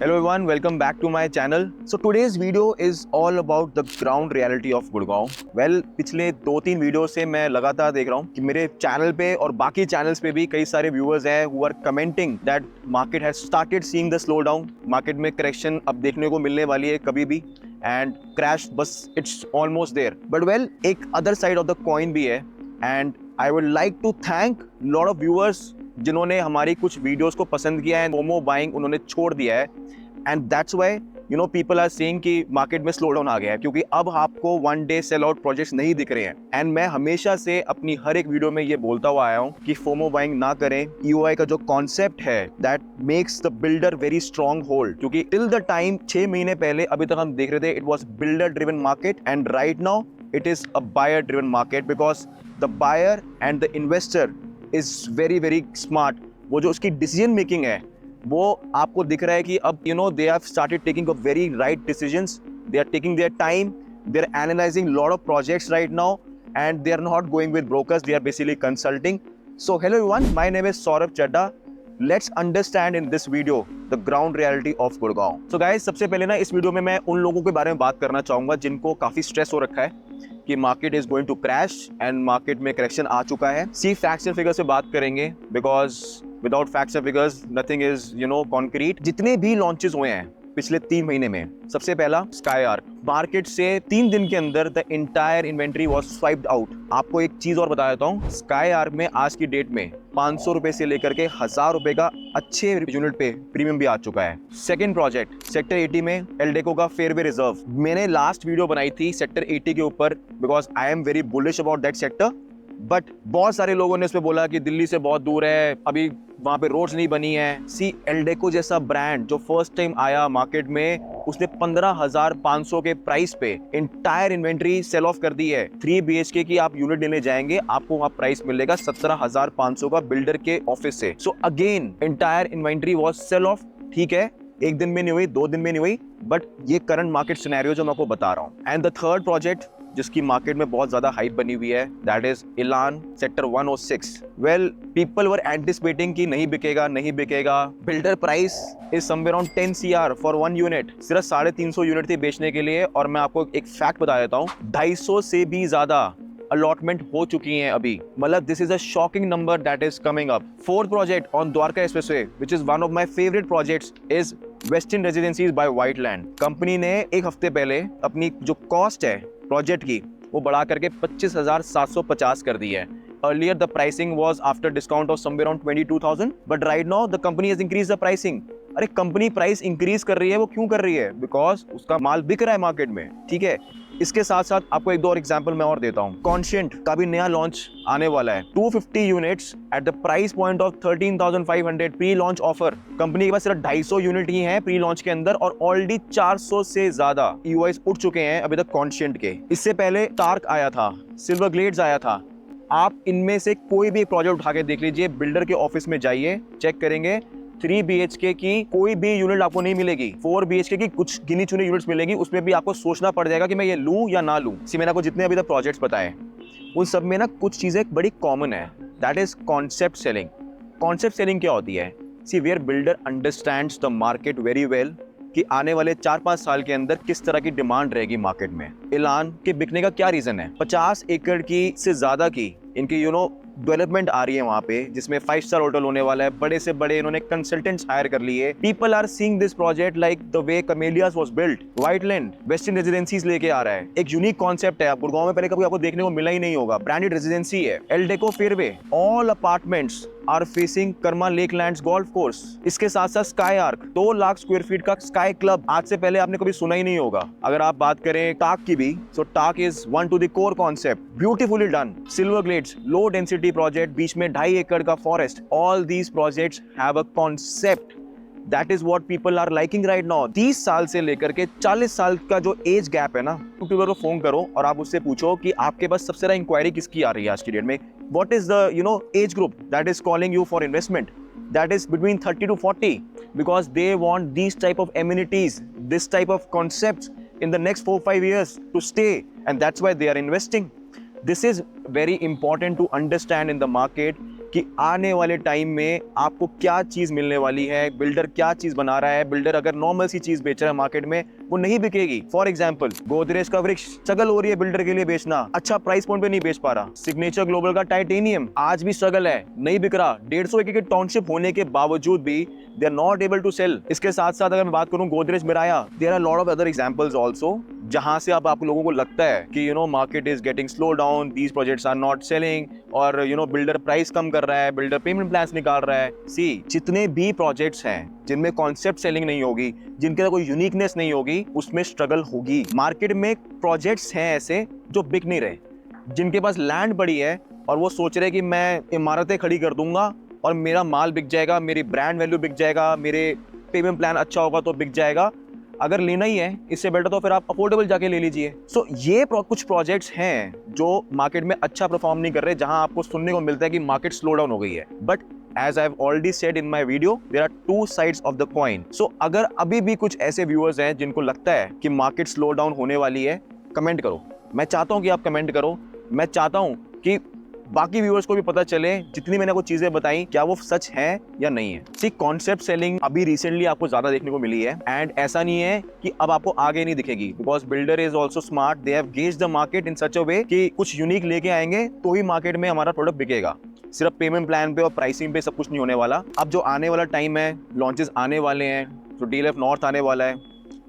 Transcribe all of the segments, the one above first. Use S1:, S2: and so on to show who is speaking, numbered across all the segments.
S1: Hello everyone, welcome back to my channel. So today's video is all about the ground reality of Gurgaon. Well, पिछले 2-3 video से मैं लगातार देख रहा हूँ कि मेरे चैनल पे और बाकी चैनल्स पे भी कई सारे व्यूअर्स हैं who are commenting that market has started seeing the slowdown. Market में करेक्शन अब देखने को मिलने वाली है कभी भी and crash बस it's almost there. But well, एक other side of the coin भी है and I would like to thank lot of viewers जिन्होंने हमारी कुछ वीडियोस को पसंद किया है, FOMO बाइंग उन्होंने छोड़ दिया है and that's why people are saying कि मार्केट में स्लो डाउन आ गया है क्योंकि अब आपको one day sell out projects नहीं दिख रहे हैं. एंड मैं हमेशा से अपनी हर एक वीडियो में ये बोलता हुआ आया हूँ कि फोमो बाइंग ना करें. ईओआई का जो कॉन्सेप्ट है that makes the builder very strong hold, क्योंकि टिल द टाइम 6 महीने पहले अभी तक हम देख रहे थे it was builder driven market and right now it is a buyer driven market because the buyer and the investor is very smart. वो जो उसकी decision making है वो आपको दिख रहा है कि अब they have started taking a very right decisions. They are taking their time. They are analyzing lot of projects right now and they are not going with brokers. They are basically consulting. So hello everyone, my name is Saurabh Chadda. Let's understand in this video the ground reality of Gurgaon. So guys, सबसे पहले ना इस video में मैं उन लोगों के बारे में बात करना चाहूँगा जिनको काफ़ी स्ट्रेस हो रखा है कि market is going to crash and market में करेक्शन आ चुका है. सी फैक्ट्स एंड फिगर्स से बात करेंगे because without facts and figures nothing is concrete. जितने भी लॉन्चेस हुए हैं पिछले 3 महीने में, सबसे पहला स्काई आर्क. मार्केट से 3 दिन के अंदर the entire inventory was swiped out. आपको एक चीज और बता देता हूँ, स्काई आर्क में आज की डेट में 500 रुपए से लेकर के 1000 रुपए का अच्छे यूनिट पे प्रीमियम भी आ चुका है. सेकंड प्रोजेक्ट सेक्टर 80 में एल्डेको का फेयरवे रिजर्व. मैंने लास्ट वीडियो बनाई थी सेक्टर 80 के ऊपर because I am very bullish about that sector. But बहुत सारे लोगों ने इसमें बोला कि दिल्ली से बहुत दूर है, अभी वहां पे रोड्स नहीं बनी है. सी एल्डेको जैसा ब्रांड जो फर्स्ट टाइम आया मार्केट में, उसने 15,500 के प्राइस पे इंटायर इन्वेंट्री सेल ऑफ कर दी है. 3 BHK की आप यूनिट लेने जाएंगे, आपको वहां प्राइस मिलेगा 17,500 का बिल्डर के ऑफिस से. So again entire inventory was sell off. ठीक है, एक दिन में नहीं हुई, 2 दिन में नहीं हुई, बट ये करंट मार्केट सिनेरियो जो मैं आपको बता रहा हूँ. एंड द थर्ड प्रोजेक्ट जिसकी मार्केट में बहुत ज्यादा हाइप बनी हुई है that is इलान sector 106. Well, people were anticipating कि नहीं बिकेगा. Builder price is somewhere around 10 CR for 1 unit. सिर्फ 350 यूनिट थी बेचने के लिए और मैं आपको एक फैक्ट बता देता हूँ, 250 से भी ज्यादा अलॉटमेंट हो चुकी हैं अभी. मतलब this is a shocking number that is coming up. Fourth project on Dwarka expressway which is one of my favourite projects is western residencies by Whiteland. Company ने एक हफ्ते पहले अपनी जो कॉस्ट है प्रोजेक्ट की वो बढ़ा करके 25,750 कर दी है. Earlier the pricing was after discount of somewhere around 22,000, but right now the company has increased the pricing. अरे कंपनी प्राइस इंक्रीज कर रही है, वो क्यों कर रही है? बिकॉज उसका माल बिक रहा है मार्केट में. ठीक है, इसके साथ साथ आपको एक दो और एग्जांपल मैं और देता हूँ. कॉन्शियंट का भी नया लॉन्च आने वाला है. 250 units at the price point of 13,500 pre launch offer. Company के पास सिर्फ 250 यूनिट ही हैं प्री लॉन्च के अंदर और ऑलरेडी 400 से ज्यादा ईओआईस उठ चुके हैं अभी तक कॉन्शियंट के. इससे पहले टार्क आया था, सिल्वर ग्लेड्स आया था. आप इनमें से कोई भी प्रोजेक्ट उठा के देख लीजिए, बिल्डर के ऑफिस में जाइए, चेक करेंगे 3 BHK की कोई भी यूनिट आपको नहीं मिलेगी. 4 BHK की कुछ गिनी चुनी यूनिट्स मिलेगी, उसमें भी आपको सोचना पड़ जाएगा कि मैं ये लूं या ना लूं. मैंने आपको जितने अभी तक प्रोजेक्ट्स बताए उन सब में ना कुछ चीजें बड़ी कॉमन है, that is concept selling. Concept selling क्या होती है? See where builder understands the market very well कि आने वाले 4-5 साल के अंदर किस तरह की डिमांड रहेगी मार्केट में. इलान के बिकने का क्या रीजन है? 50 एकड़ की से ज्यादा की इनकी डेवलपमेंट आ रही है वहां पे, जिसमें 5 स्टार होटल होने वाला है. बड़े से बड़े इन्होंने कंसल्टेंट्स हायर कर लिए. People are seeing this project like the way Camellias was built. Whiteland western residencies लेके आ रहा है. एक यूनिक कॉन्सेप्ट है, गुड़गांव में पहले कभी आपको देखने को मिला ही नहीं होगा. ब्रांडेड रेजिडेंसी है, Eldeco fairway. All apartments are facing Karma Lakelands golf course. इसके साथ साथ sky arc 2 lakh square feet का स्काई क्लब, आज से पहले आपने कभी सुना ही नहीं होगा. अगर आप बात करें टाक की भी, सो टाक is one to the core concept, beautifully done. Silver Glades low density project, बीच में 2.5 एकड़ का forest. All these projects have a concept. That is what people are liking right now. 30 साल से लेकर के 40 साल का जो एज गैप है ना, यूट्यूबर को फोन करो और आप उससे पूछो कि आपके पास सबसे ज्यादा इंक्वायरी किसकी आ रही है आज की डेट में. What is the age group that is calling you for investment? That is between 30 to 40 because they want these type of amenities, this type of concepts in the next 4-5 years to stay, and that's why they are investing. This is very important to understand in the market कि आने वाले time में आपको क्या चीज मिलने वाली है, बिल्डर क्या चीज बना रहा है। बिल्डर अगर नॉर्मल सी चीज बेच रहा है मार्केट में, वो नहीं बिकेगी। फॉर एग्जांपल, गोदरेज का वृक्ष स्ट्रगल हो रही है बिल्डर के लिए बेचना, अच्छा प्राइस पॉइंट पे नहीं बेच पा रहा। सिग्नेचर ग्लोबल का टाइटेनियम आज भी स्ट्रगल है, नहीं बिक रहा। 150 एकड़ के टाउनशिप होने के बावजूद भी they are not able to sell. इसके साथ साथ अगर मैं बात करूं Godrej Miraya, there are lot of other examples also, जहां से अब आप लोगों को लगता है कि market is getting slow down, these projects are not selling, और बिल्डर प्राइस कम कर रहा है, बिल्डर पेमेंट प्लान्स निकाल रहा है। सी, जितने भी प्रोजेक्ट्स हैं जिनमें कॉन्सेप्ट सेलिंग नहीं होगी, जिनके अंदर कोई यूनिकनेस नहीं होगी, उसमें स्ट्रगल होगी। मार्केट में प्रोजेक्ट्स हैं ऐसे जो बिक नहीं रहे, जिनके पास लैंड पड़ी है और वो सोच रहे कि मैं इमारतें खड़ी कर दूंगा और मेरा माल बिक जाएगा, मेरी ब्रांड वैल्यू बिक जाएगा, मेरे पेमेंट प्लान अच्छा होगा तो बिक जाएगा। अगर लेना ही है इससे बेटर तो फिर आप अफोर्डेबल जाके ले लीजिए। सो ये कुछ प्रोजेक्ट्स हैं जो मार्केट में अच्छा परफॉर्म नहीं कर रहे, जहां आपको सुनने को मिलता है कि मार्केट स्लो डाउन हो गई है। But as I've already said in my video, there are two sides of the coin. So अगर अभी भी कुछ ऐसे व्यूअर्स हैं जिनको लगता है कि मार्केट स्लो डाउन होने वाली है, कमेंट करो। मैं चाहता हूं कि आप कमेंट करो। मैं चाहता हूं कि बाकी व्यूअर्स को भी पता चले जितनी मैंने कुछ चीजें बताई क्या वो सच है या नहीं है। सी, कॉन्सेप्ट सेलिंग अभी रिसेंटली आपको ज्यादा देखने को मिली है, एंड ऐसा नहीं है कि अब आपको आगे नहीं दिखेगी, because builder is also smart, they have gauged the market in such a way कि कुछ यूनिक लेके आएंगे तो ही मार्केट में हमारा प्रोडक्ट बिकेगा। सिर्फ पेमेंट प्लान पे और प्राइसिंग पे सब कुछ नहीं होने वाला। अब जो आने वाला टाइम है, लॉन्चेस आने वाले हैं, तो डीएलएफ नॉर्थ आने वाला है।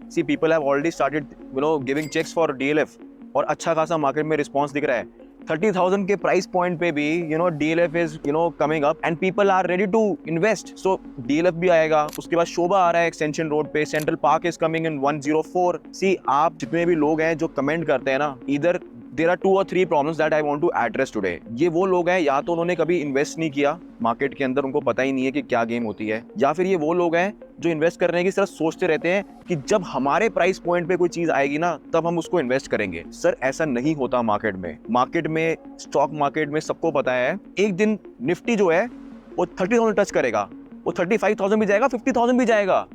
S1: See, people have already started giving cheques for DLF, और अच्छा खासा मार्केट में रिस्पॉन्स दिख रहा है। 30,000 के प्राइस पॉइंट पे भी DLF is coming up and people are ready to invest. So DLF भी आएगा, उसके बाद शोभा आ रहा है एक्सटेंशन रोड पे, central park is coming in 104। See, आप जितने भी लोग हैं जो कमेंट करते हैं ना, इधर there are 2 or 3 problems that I want to address today. ये वो लोग हैं, या तो उन्होंने कभी इन्वेस्ट नहीं किया मार्केट के अंदर, उनको पता ही नहीं है कि क्या गेम होती है, या फिर ये वो लोग हैं जो इन्वेस्ट करने की सिर्फ सोचते रहते हैं कि जब हमारे प्राइस पॉइंट पे कोई चीज आएगी ना तब हम उसको इन्वेस्ट करेंगे। सर, ऐसा नहीं होता मार्केट में। मार्केट में, स्टॉक मार्केट में सबको पता है एक दिन निफ्टी जो है वो 30,000 टच करेगा, वो 35,000 भी जाएगा, 50,000 भी जाएगा,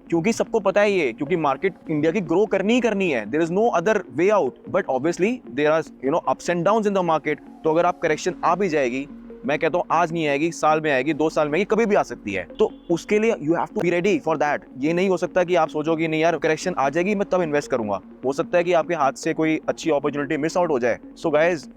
S1: क्योंकि सबको पता है ये, क्योंकि मार्केट इंडिया की ग्रो करनी ही करनी है। There is no other way out, but obviously there are ups and downs in the market. तो अगर आप करेक्शन आ भी जाएगी, मैं कहता हूँ आज नहीं आएगी, साल में आएगी, 2 साल में आएगी, कभी भी आ सकती है। तो उसके लिए you have to be ready for that. ये नहीं हो सकता कि आप सोचो कि नहीं यार करेक्शन आ जाएगी मैं तब इन्वेस्ट करूंगा। हो सकता है कि आपके हाथ से कोई अच्छी अपॉर्चुनिटी मिस आउट हो जाए। So guys,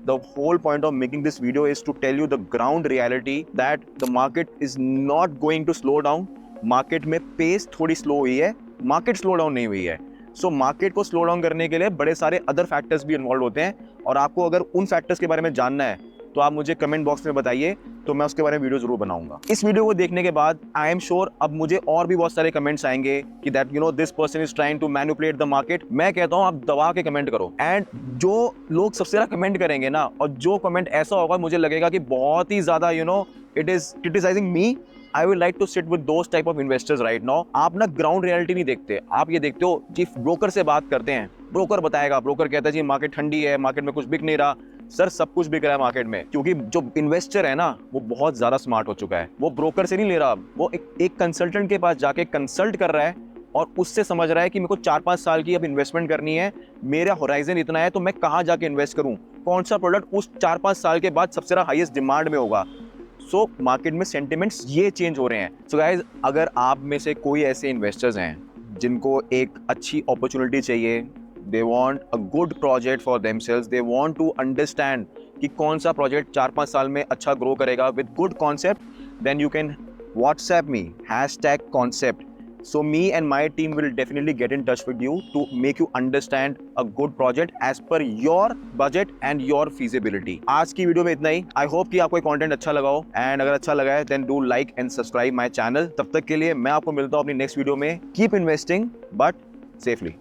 S1: the whole point of making this video is to tell you the ground reality that the market is not going to slow down. Market में पेस थोड़ी स्लो हुई है, market slow down नहीं हुई है। So market को slow down करने के लिए बड़े सारे अदर फैक्टर्स भी इन्वॉल्व होते हैं, और आपको अगर उन फैक्टर्स के बारे में जानना है तो आप मुझे कमेंट बॉक्स में बताइए, तो मैं उसके बारे में वीडियो जरूर बनाऊंगा। इस वीडियो को देखने के बाद आई एम श्योर अब मुझे और भी बहुत सारे कमेंट्स आएंगे कि that this person is trying to manipulate the market. मैं कहता हूं आप दबा के कमेंट करो, एंड जो लोग सबसे ज्यादा कमेंट करेंगे ना, और जो कमेंट ऐसा होगा मुझे लगेगा कि बहुत ही ज्यादा it is criticising me, I would like to sit with those type of investors right now. आप ना ग्राउंड रियलिटी नहीं देखते, आप ये देखते हो जी ब्रोकर से बात करते हैं, ब्रोकर बताएगा, ब्रोकर कहता है जी मार्केट ठंडी है, मार्केट में कुछ बिक नहीं रहा। सर, सब कुछ बिक रहा है मार्केट में, क्योंकि जो इन्वेस्टर है ना वो बहुत ज्यादा स्मार्ट हो चुका है। वो ब्रोकर से नहीं ले रहा, वो एक कंसल्टेंट के पास जाके कंसल्ट कर रहा है और उससे समझ रहा है कि मेरे को 4-5 साल की अब इन्वेस्टमेंट करनी है, मेरा होराइजन इतना है, तो मैं कहाँ जाके इन्वेस्ट करूँ, कौन सा प्रोडक्ट उस 4-5 साल के बाद सबसे ज्यादा हाईएस्ट डिमांड में होगा। सो मार्केट में सेंटिमेंट्स ये चेंज हो रहे हैं। सो गाइज, अगर आप में से कोई ऐसे इन्वेस्टर्स हैं जिनको एक अच्छी अपॉर्चुनिटी चाहिए, they want a good project for themselves, they want to understand कि कौन सा प्रोजेक्ट 4-5 साल में अच्छा ग्रो करेगा with good concept, then you can WhatsApp me #concept. So me and my team will definitely get in touch with you to make you understand a good project as per your budget and your feasibility. आज की video में इतना ही। I hope कि आपको content अच्छा लगा हो, and अगर अच्छा लगा है then do like and subscribe my channel. तब तक के लिए मैं आपको मिलता हूँ अपनी नेक्स्ट वीडियो में। Keep investing but safely.